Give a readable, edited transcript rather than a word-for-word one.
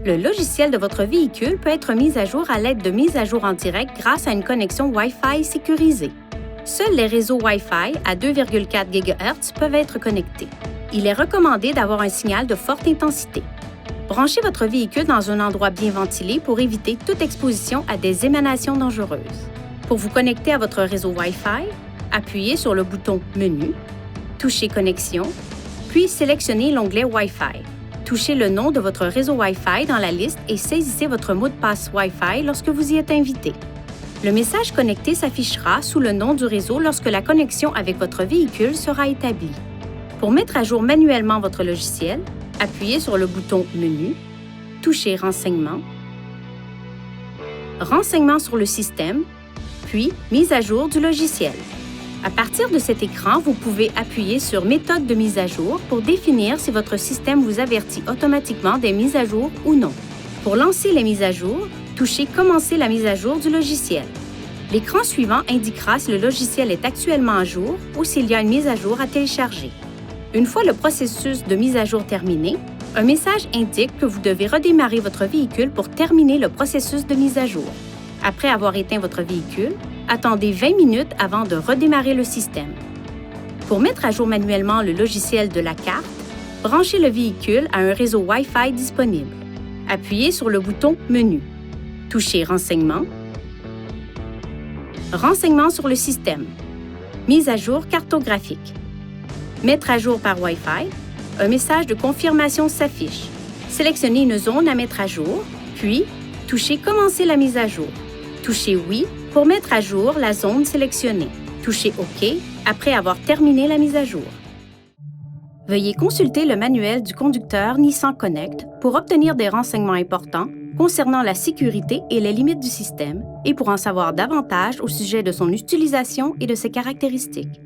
Le logiciel de votre véhicule peut être mis à jour à l'aide de mises à jour en direct grâce à une connexion Wi-Fi sécurisée. Seuls les réseaux Wi-Fi à 2,4 GHz peuvent être connectés. Il est recommandé d'avoir un signal de forte intensité. Branchez votre véhicule dans un endroit bien ventilé pour éviter toute exposition à des émanations dangereuses. Pour vous connecter à votre réseau Wi-Fi, appuyez sur le bouton Menu, touchez Connexion, puis sélectionnez l'onglet Wi-Fi. Touchez le nom de votre réseau Wi-Fi dans la liste et saisissez votre mot de passe Wi-Fi lorsque vous y êtes invité. Le message connecté s'affichera sous le nom du réseau lorsque la connexion avec votre véhicule sera établie. Pour mettre à jour manuellement votre logiciel, appuyez sur le bouton Menu, touchez Renseignements, Renseignements sur le système, puis Mise à jour du logiciel. À partir de cet écran, vous pouvez appuyer sur Méthode de mise à jour pour définir si votre système vous avertit automatiquement des mises à jour ou non. Pour lancer les mises à jour, touchez Commencer la mise à jour du logiciel. L'écran suivant indiquera si le logiciel est actuellement à jour ou s'il y a une mise à jour à télécharger. Une fois le processus de mise à jour terminé, un message indique que vous devez redémarrer votre véhicule pour terminer le processus de mise à jour. Après avoir éteint votre véhicule, attendez 20 minutes avant de redémarrer le système. Pour mettre à jour manuellement le logiciel de la carte, branchez le véhicule à un réseau Wi-Fi disponible. Appuyez sur le bouton Menu. Touchez Renseignements. Renseignements sur le système. Mise à jour cartographique. Mettre à jour par Wi-Fi. Un message de confirmation s'affiche. Sélectionnez une zone à mettre à jour, puis touchez Commencer la mise à jour. Touchez Oui pour mettre à jour la zone sélectionnée. Touchez OK après avoir terminé la mise à jour. Veuillez consulter le manuel du conducteur Nissan Connect pour obtenir des renseignements importants concernant la sécurité et les limites du système et pour en savoir davantage au sujet de son utilisation et de ses caractéristiques.